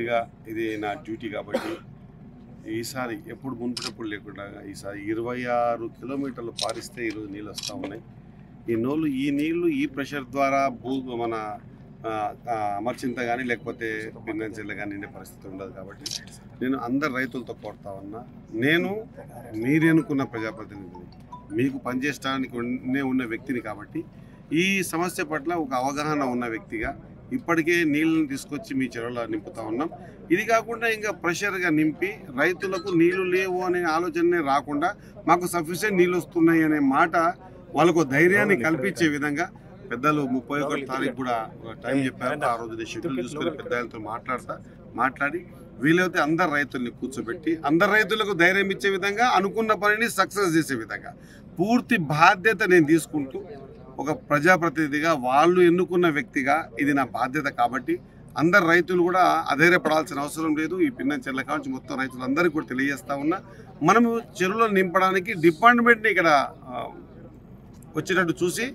ఎమ్మెల్యేగా ఇది నా డ్యూటీ కాబట్టి ఈసారి ఎప్పుడు మునుపుటప్పుడు లేకుండా ఈసారి 26 కిలోమీటర్లు పారిస్తే ఈరోజు నీళ్ళు వస్తూ ఉన్నాయి. ఈ నీళ్లు ఈ ప్రెషర్ ద్వారా మన అమర్చింత కానీ లేకపోతే పింగంచెల్ల కానీ నిండే పరిస్థితి ఉండదు. కాబట్టి నేను అందరు రైతులతో కోరుతా ఉన్నా, నేను మీరు ఎన్నుకున్న ప్రజాప్రతినిధిని, మీకు పనిచేయడానికి ఉన్న వ్యక్తిని కాబట్టి ఈ సమస్య పట్ల ఒక అవగాహన ఉన్న వ్యక్తిగా ఇప్పటికే నీళ్ళని తీసుకొచ్చి మీ చెరువులో నింపుతా ఉన్నాం. ఇది కాకుండా ఇంకా ప్రెషర్గా నింపి రైతులకు నీళ్లు లేవు అనే ఆలోచనే రాకుండా మాకు సఫిషియెంట్ నీళ్ళు వస్తున్నాయి అనే మాట వాళ్ళకు ధైర్యాన్ని కల్పించే విధంగా పెద్దలు 31 తారీఖు కూడా టైం చెప్పారు. ఆ రోజు షెడ్యూల్ చూసుకొని పెద్దలతో మాట్లాడి వీలైతే అందరు రైతుల్ని కూర్చోబెట్టి అందరు రైతులకు ధైర్యం ఇచ్చే విధంగా అనుకున్న పనిని సక్సెస్ చేసే విధంగా పూర్తి బాధ్యత నేను తీసుకుంటూ ఒక ప్రజాప్రతినిధిగా వాళ్ళు ఎన్నుకున్న వ్యక్తిగా ఇది నా బాధ్యత. కాబట్టి అందరు రైతులు కూడా అధైర్యపడాల్సిన అవసరం లేదు. ఈ పింగంచెర్ల కావచ్చు మొత్తం రైతులందరికీ కూడా తెలియజేస్తా ఉన్నా, మనము చెరువులను నింపడానికి డిపార్ట్మెంట్ని ఇక్కడ వచ్చేటట్టు చూసి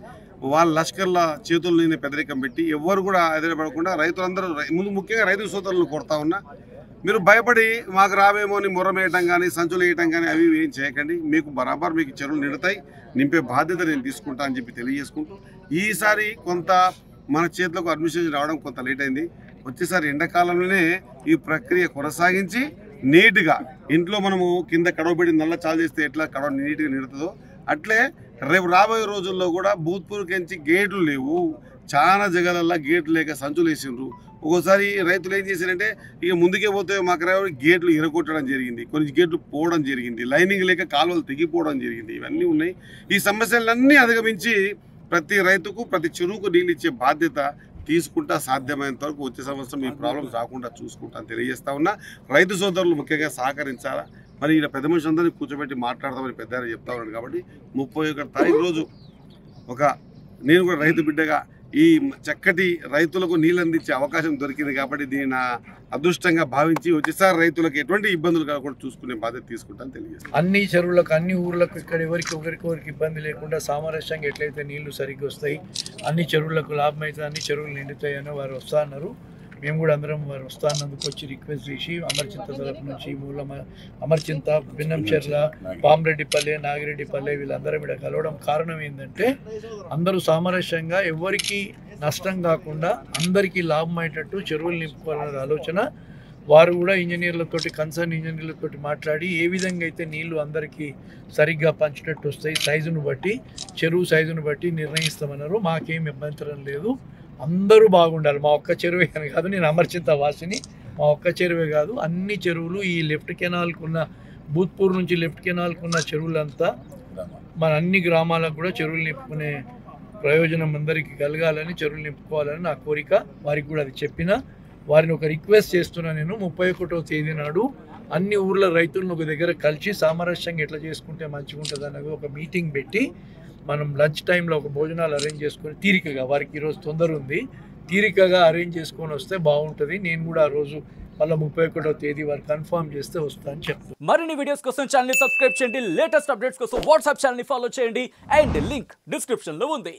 వాళ్ళ లష్కర్ల చేతుల్ని పెదరికం పెట్టి ఎవరు కూడా ఎదురుపడకుండా రైతులందరూ ముఖ్యంగా రైతు సోదరులను కోరుతా ఉన్నా, మీరు భయపడి మాకు రావేమో అని ముర్రం వేయటం కానీ సంచులు వేయటం కానీ అవి ఏం చేయకండి. మీకు బరాబర్ మీకు చెరువులు నిండుతాయి, నింపే బాధ్యత నేను తీసుకుంటా అని చెప్పి తెలియజేసుకుంటూ, ఈసారి కొంత మన చేతులకు అడ్మినిస్ట్రేషన్ రావడం కొంత లేట్ అయింది. వచ్చేసారి ఎండాకాలంలోనే ఈ ప్రక్రియ కొనసాగించి నీట్గా ఇంట్లో మనము కింద కడవ పెట్టి నల్ల చాలు చేస్తే ఎట్లా కడవ నీట్గా నిడుతుందో అట్లే రేపు రాబోయే రోజుల్లో కూడా భూత్పూర్కించి గేట్లు లేవు, చాలా జగలల్లో గేట్లు లేక సంచులు వేసిండ్రు. ఒక్కోసారి రైతులు ఏం చేశారంటే ఇక ముందుకే పోతే మాకు గేట్లు ఇరగొట్టడం జరిగింది, కొన్ని గేట్లు పోవడం జరిగింది, లైనింగ్ లేక కాలువలు తెగిపోవడం జరిగింది. ఇవన్నీ ఉన్నాయి. ఈ సమస్యలన్నీ అధిగమించి ప్రతి రైతుకు ప్రతి చెరువుకు నీళ్ళు ఇచ్చే బాధ్యత తీసుకుంటా సాధ్యమైనంత వరకు వచ్చే సంవత్సరం ఈ ప్రాబ్లమ్స్ రాకుండా చూసుకుంటా తెలియజేస్తా ఉన్నా. రైతు సోదరులు ముఖ్యంగా సహకరించాలా. మరి ఇలా పెద్ద మనుషులందరినీ కూర్చోబెట్టి మాట్లాడదామని పెద్ద చెప్తా ఉన్నాడు. కాబట్టి 31 తారీఖు రోజు నేను కూడా రైతు బిడ్డగా ఈ చక్కటి రైతులకు నీళ్ళు అందించే అవకాశం దొరికింది కాబట్టి దీన్ని నా అదృష్టంగా భావించి వచ్చేసారి రైతులకు ఎటువంటి ఇబ్బందులు కాకుండా చూసుకునే బాధ్యత తీసుకుంటాను తెలియజేస్తాను. అన్ని చెరువులకు అన్ని ఊర్లకు ఇక్కడ ఒకరికి ఇబ్బంది లేకుండా సామరస్యంగా ఎట్లయితే నీళ్లు సరిగ్గా వస్తాయి, అన్ని చెరువులకు లాభం అయితే అన్ని చెరువులు నిండుతాయి అని వారు వస్తా అన్నారు. మేము కూడా అందరం వారు వస్తా అన్నందుకు వచ్చి రిక్వెస్ట్ చేసి అమర్చింత తరపు నుంచి అమర్చింత, భిన్నంచెర్ల, పామరెడ్డిపల్లె, నాగిరెడ్డిపల్లె వీళ్ళందరం ఇక్కడ కలవడం కారణం ఏంటంటే అందరూ సామరస్యంగా ఎవరికి నష్టం కాకుండా అందరికీ లాభం అయ్యేటట్టు చెరువులు నింపుకోవాలనే ఆలోచన. వారు కూడా కన్సర్న్ ఇంజనీర్లతో మాట్లాడి ఏ విధంగా అయితే నీళ్లు అందరికీ సరిగ్గా పంచేటట్టు వస్తాయి సైజును బట్టి, చెరువు సైజును బట్టి నిర్ణయిస్తామన్నారు. మాకేం అభ్యంతరం లేదు, అందరూ బాగుండాలి. మా ఒక్క చెరువే అని కాదు, నేను అమర్చింత వాసిని, మా ఒక్క చెరువే కాదు అన్ని చెరువులు ఈ లెఫ్ట్ కెనాల్కు ఉన్న భూత్పూర్ నుంచి లెఫ్ట్ కెనాల్కు ఉన్న చెరువులంతా మన అన్ని గ్రామాలకు కూడా చెరువులు నింపుకునే ప్రయోజనం అందరికీ కలగాలని, చెరువులు నింపుకోవాలని నా కోరిక. వారికి కూడా అది చెప్పిన వారిని ఒక రిక్వెస్ట్ చేస్తున్నా. నేను 31వ తేదీ నాడు అన్ని ఊర్ల రైతులను ఒక దగ్గర కలిసి సామరస్యంగా ఎట్లా చేసుకుంటే మంచిగా ఉంటుంది అన్నది ఒక మీటింగ్ పెట్టి మనం లంచ్ టైంలో ఒక భోజనాలు అరేంజ్ చేసుకొని తీరికగా, వారికి ఈరోజు తొందర ఉంది, తీరికగా అరేంజ్ చేసుకొని వస్తే బాగుంటుంది. నేను కూడా ఆ రోజు మళ్ళీ 31వ తేదీ వారు కన్ఫర్మ్ చేస్తే వస్తా అని చెప్తాను. మరిన్ని వీడియోస్ కోసం ఛానల్ ని సబ్స్క్రైబ్ చేయండి, లేటెస్ట్ అప్డేట్స్ కోసం వాట్సాప్ ఛానల్ ని ఫాలో చేయండి అండ్ లింక్ డిస్క్రిప్షన్ లో ఉంది.